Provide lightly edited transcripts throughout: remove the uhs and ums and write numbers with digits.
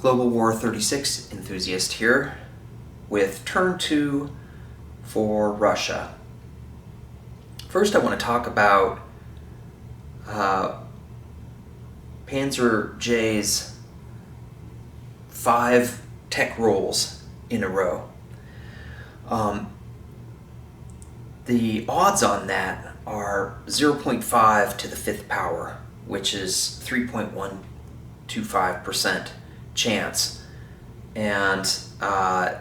Global War 36 enthusiast here with turn 2 for Russia. First I want to talk about Panzer J's 5 tech rolls in a row. The odds on that are 0.5 to the 5th power, which is 3.125% chance. And God,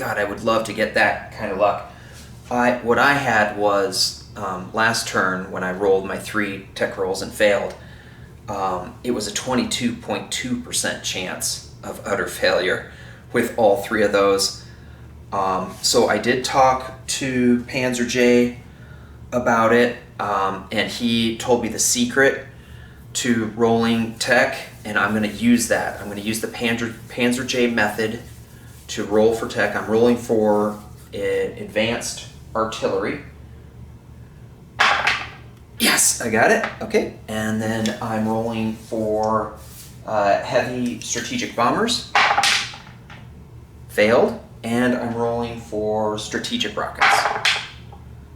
I would love to get that kind of luck. What I had was last turn when I rolled my 3 tech rolls and failed, it was a 22.2% chance of utter failure with all 3 of those. So I did talk to Panzer J about it, and he told me the secret to rolling tech, and I'm going to use that. I'm going to use the Panzer J method to roll for tech. I'm rolling for advanced artillery. Yes, I got it. Okay, and then I'm rolling for heavy strategic bombers. Failed. And I'm rolling for strategic rockets.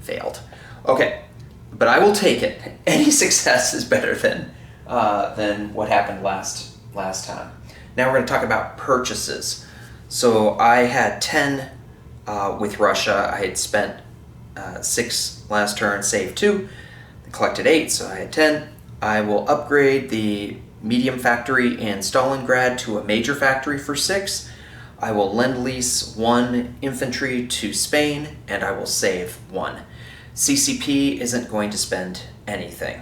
Failed. Okay, but I will take it. Any success is better than what happened last time. Now we're going to talk about purchases. So I had 10 with Russia. I had spent 6 last turn, saved 2, collected 8, so I had 10. I will upgrade the medium factory in Stalingrad to a major factory for 6. I will lend-lease 1 infantry to Spain, and I will save 1. CCP isn't going to spend anything.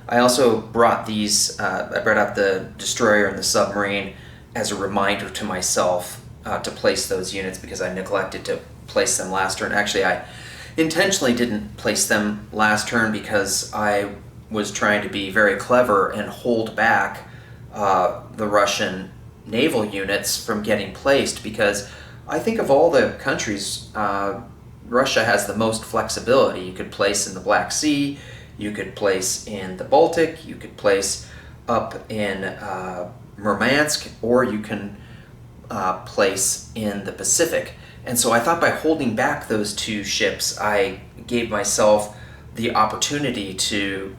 I also brought these, I brought out the destroyer and the submarine as a reminder to myself to place those units because I neglected to place them last turn. Actually, I intentionally didn't place them last turn because I was trying to be very clever and hold back the Russian naval units from getting placed, because I think of all the countries, Russia has the most flexibility. You could place in the Black Sea, you could place in the Baltic, you could place up in Murmansk, or you can place in the Pacific. And so I thought by holding back those 2 ships, I gave myself the opportunity to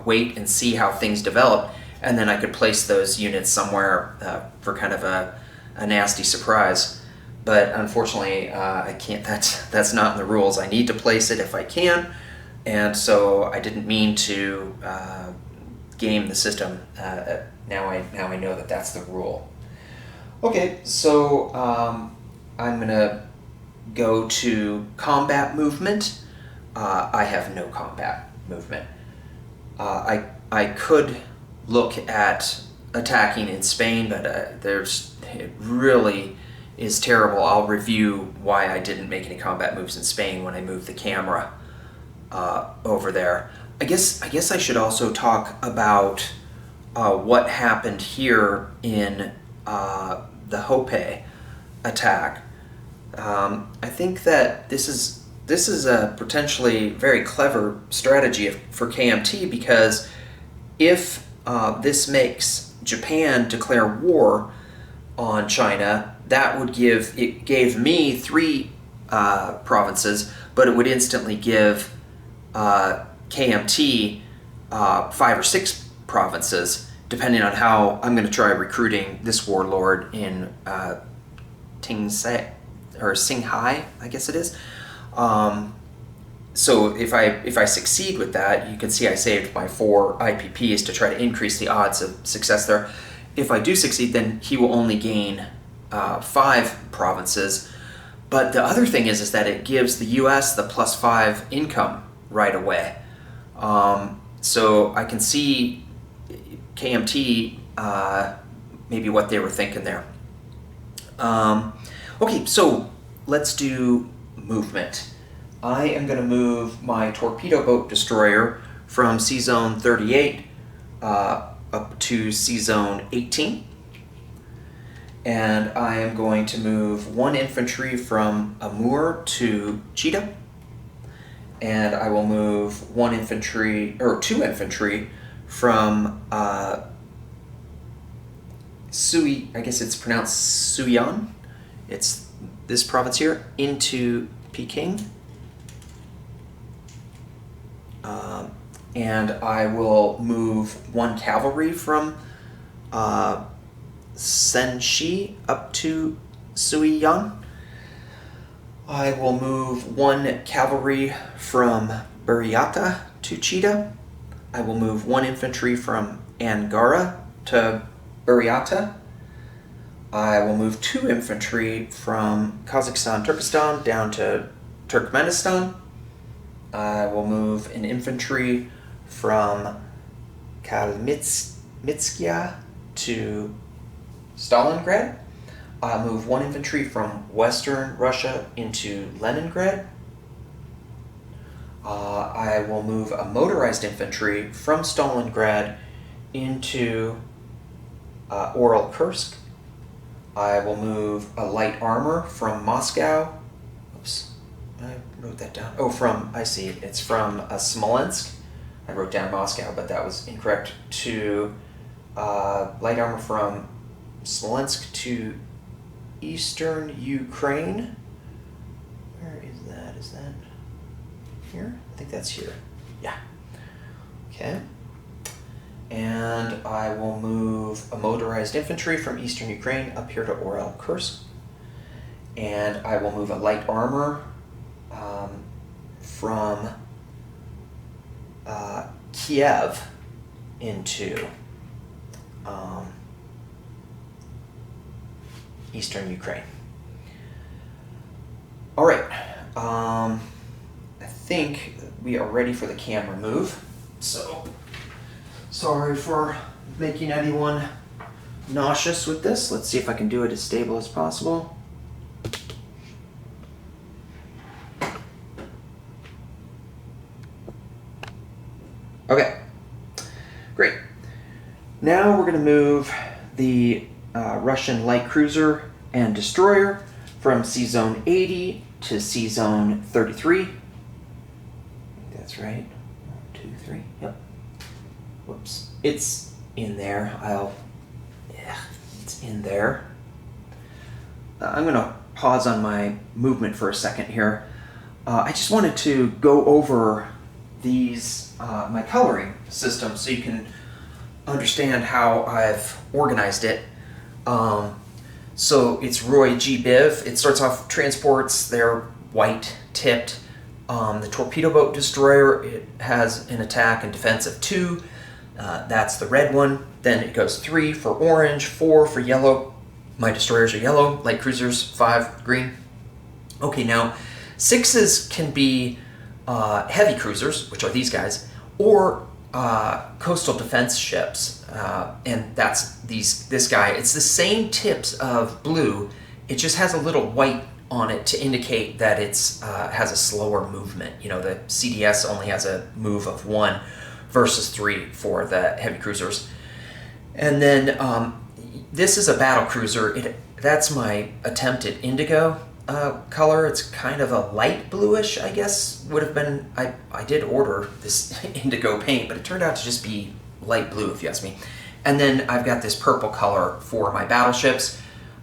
wait and see how things develop, and then I could place those units somewhere for kind of a nasty surprise. But unfortunately, I can't. That's not in the rules. I need to place it if I can, and so I didn't mean to game the system. Now I know that that's the rule. Okay, so I'm gonna go to combat movement. I have no combat movement. I could look at attacking in Spain, but it really is terrible. I'll review why I didn't make any combat moves in Spain when I moved the camera over there. I guess I should also talk about what happened here in the Hope attack. I think that this is a potentially very clever strategy for KMT, because if this makes Japan declare war on China, it gave me 3 provinces, but it would instantly give KMT 5 or 6 provinces, depending on how I'm going to try recruiting this warlord in Qinghai, I guess it is. So if I succeed with that, you can see I saved my 4 IPPs to try to increase the odds of success there. If I do succeed, then he will only gain 5 provinces. But the other thing is that it gives the US the +5 income right away. So I can see KMT maybe what they were thinking there. Okay, so let's do movement. I am going to move my torpedo boat destroyer from C-Zone 38 up to C-Zone 18. And I am going to move 1 infantry from Amur to Cheetah. And I will move 2 infantry from I guess it's pronounced Suiyang. It's this province here, into Peking. And I will move 1 cavalry from Senshi up to Suiyang. I will move 1 cavalry from Buryatia to Chita. I will move 1 infantry from Angara to Buryatia. I will move 2 infantry from Kazakhstan, Turkestan down to Turkmenistan. I will move an infantry from Kalmytskia to Stalingrad. I'll move 1 infantry from Western Russia into Leningrad. I will move a motorized infantry from Stalingrad into Uralkursk. I will move a light armor from Moscow. Oops, I wrote that down. Oh, I see, it's from Smolensk. I wrote down Moscow, but that was incorrect. To light armor from Smolensk to eastern Ukraine. Where is that? Is that here? I think that's here. Yeah. Okay. And I will move a motorized infantry from eastern Ukraine up here to Uralkursk. And I will move a light armor from Kiev into eastern Ukraine. All right. I think we are ready for the camera move. So, sorry for making anyone nauseous with this. Let's see if I can do it as stable as possible. Okay, great. Now we're going to move the Russian light cruiser and destroyer from C-Zone 80 to C-Zone 33. That's right. 1, 2, 3. Yep. Whoops. It's in there. It's in there. I'm going to pause on my movement for a second here. I just wanted to go over these, my coloring system, so you can understand how I've organized it. So it's Roy G. Biv. It starts off transports. They're white tipped. The torpedo boat destroyer, it has an attack and defense of 2. That's the red one. Then it goes 3 for orange, 4 for yellow. My destroyers are yellow. Light cruisers, 5 green. Okay, now 6s can be heavy cruisers, which are these guys, or coastal defense ships, and that's this guy. It's the same tips of blue. It just has a little white on it to indicate that it's has a slower movement. You know, the CDS only has a move of 1 versus 3 for the heavy cruisers. And then this is a battle cruiser. That's my attempted indigo color. It's kind of a light bluish, I guess, would have been. I did order this indigo paint, but it turned out to just be light blue, if you ask me. And then I've got this purple color for my battleships.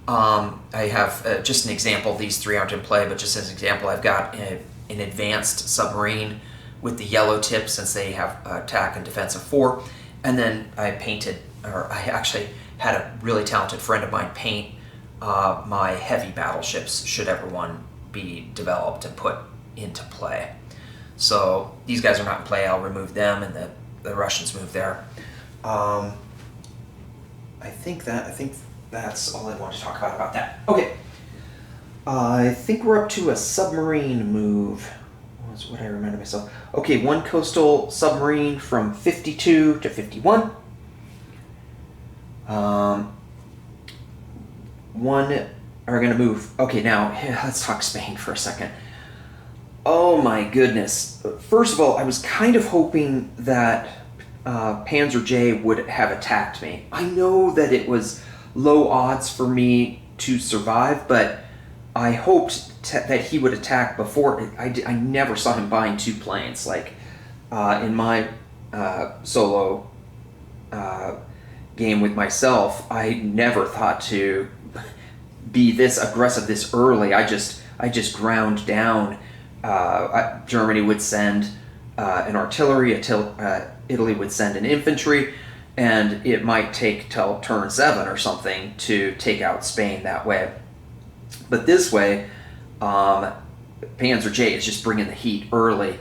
I have just an example. These 3 aren't in play, but just as an example, I've got an advanced submarine with the yellow tip, since they have attack and defense of 4. And then I actually had a really talented friend of mine paint my heavy battleships, should ever one be developed and put into play. So these guys are not in play. I'll remove them, and the Russians move there. I think that's all I want to talk about that. Okay. I think we're up to a submarine move. Was what I remember myself. Okay, 1 coastal submarine from 52 to 51. 1 are going to move. Okay, now let's talk Spain for a second. Oh my goodness. First of all, I was kind of hoping that Panzer J would have attacked me. I know that it was low odds for me to survive, but I hoped that he would attack before. I never saw him buying 2 planes. Like in my solo game with myself, I never thought to be this aggressive this early. I just ground down. Germany would send an artillery, Italy would send an infantry, and it might take till turn 7 or something to take out Spain that way. But this way, Panzer J is just bringing the heat early,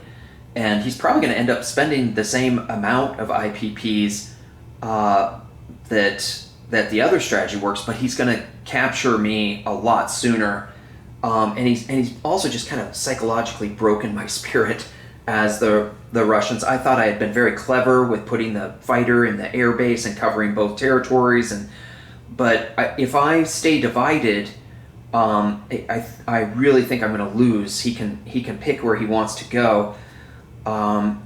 and he's probably going to end up spending the same amount of IPPs that the other strategy works, but he's going to capture me a lot sooner. And he's also just kind of psychologically broken my spirit as the Russians. I thought I had been very clever with putting the fighter in the air base and covering both territories, but if I stay divided, I really think I'm going to lose. He can pick where he wants to go.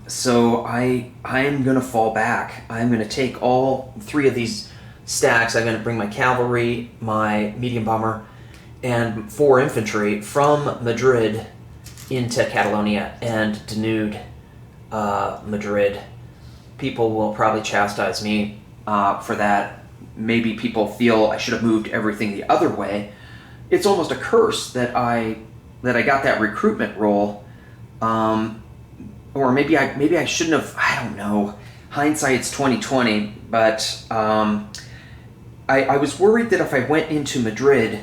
So I am going to fall back. I'm going to take all 3 of these stacks. I'm going to bring my cavalry, my medium bomber, and 4 infantry from Madrid into Catalonia and denude Madrid. People will probably chastise me for that. Maybe people feel I should have moved everything the other way. It's almost a curse that I got that recruitment role, or maybe I shouldn't have. I don't know. Hindsight's 20/20. But I was worried that if I went into Madrid,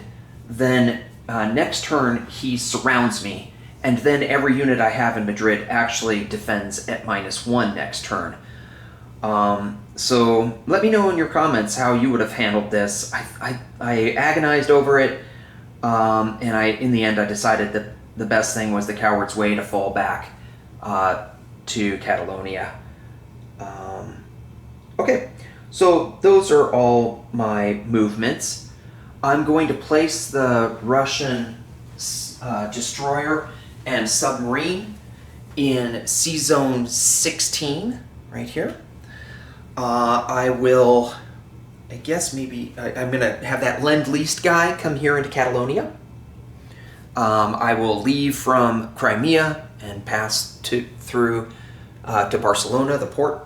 then next turn he surrounds me, and then every unit I have in Madrid actually defends at -1 next turn. So let me know in your comments how you would have handled this. I agonized over it, and in the end I decided that the best thing was the coward's way to fall back to Catalonia. Okay, so those are all my movements. I'm going to place the Russian destroyer and submarine in Sea Zone 16, right here. I will, I guess maybe, I'm going to have that Lend-Lease guy come here into Catalonia. I will leave from Crimea and pass through to Barcelona, the port.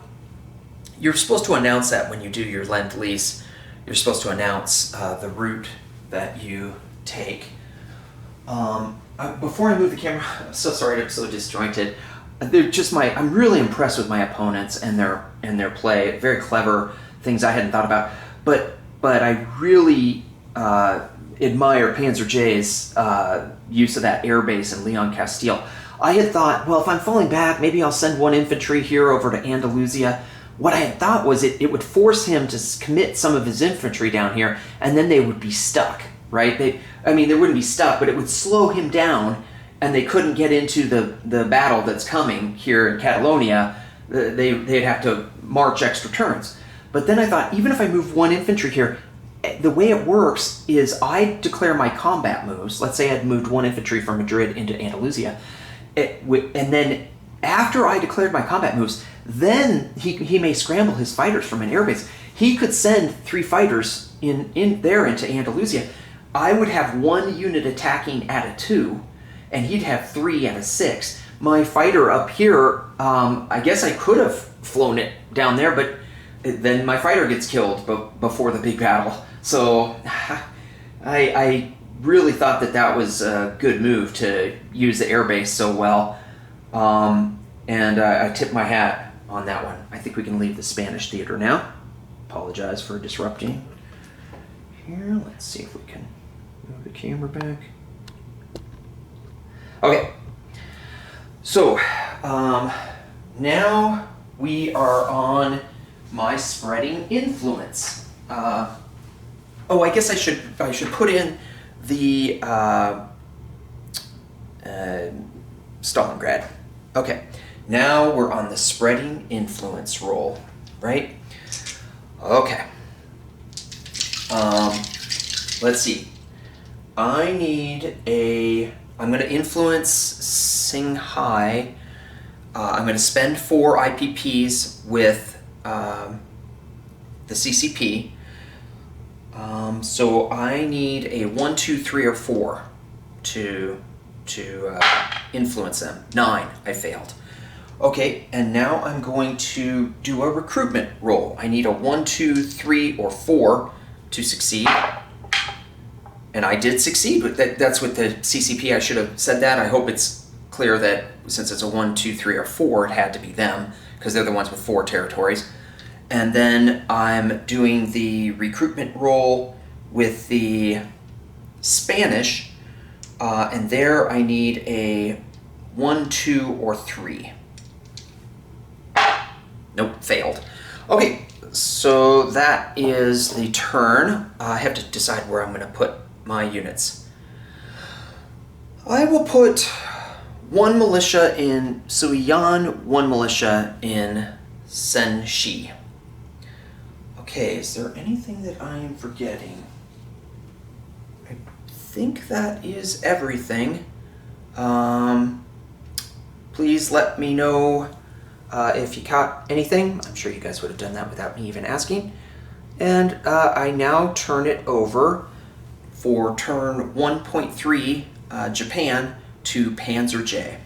You're supposed to announce that when you do your Lend-Lease. You're supposed to announce the route that you take. Before I move the camera, I'm so sorry I'm so disjointed. I'm really impressed with my opponents and their play. Very clever things I hadn't thought about. But I really admire Panzer J's use of that air base in Leon Castile. I had thought, well, if I'm falling back, maybe I'll send 1 infantry here over to Andalusia. What I had thought was it would force him to commit some of his infantry down here, and then they would be stuck, right? They wouldn't be stuck, but it would slow him down, and they couldn't get into the battle that's coming here in Catalonia. They'd have to march extra turns. But then I thought, even if I move 1 infantry here, the way it works is I declare my combat moves. Let's say I'd moved 1 infantry from Madrid into Andalusia, and then after I declared my combat moves, then he may scramble his fighters from an airbase. He could send 3 fighters in there into Andalusia. I would have 1 unit attacking at a 2, and he'd have 3 at a 6. My fighter up here, I guess I could have flown it down there, but then my fighter gets killed before the big battle. So I really thought that was a good move to use the airbase so well. And I tip my hat on that one. I think we can leave the Spanish theater now. Apologize for disrupting. Here, let's see if we can move the camera back. Okay. So, now we are on my spreading influence. I guess I should put in the Stalingrad. Okay. Now we're on the spreading influence roll, right? Okay. Let's see. I'm going to influence Qinghai. I'm going to spend 4 IPPs with the CCP. So I need a 1, 2, 3, or 4 to influence them. 9, I failed. Okay, and now I'm going to do a recruitment roll. I need a 1, 2, 3, or 4 to succeed. And I did succeed with that. That's with the CCP. I should have said that. I hope it's clear that since it's a 1, 2, 3, or 4, it had to be them because they're the ones with 4 territories. And then I'm doing the recruitment roll with the Spanish, and there I need a 1, 2, or 3. Nope, failed. Okay, so that is the turn. I have to decide where I'm going to put my units. I will put 1 militia in Suiyan, 1 militia in Senshi. Okay, is there anything that I am forgetting? I think that is everything. Please let me know if you caught anything. I'm sure you guys would have done that without me even asking. And I now turn it over for turn 1.3 Japan to Panzer J.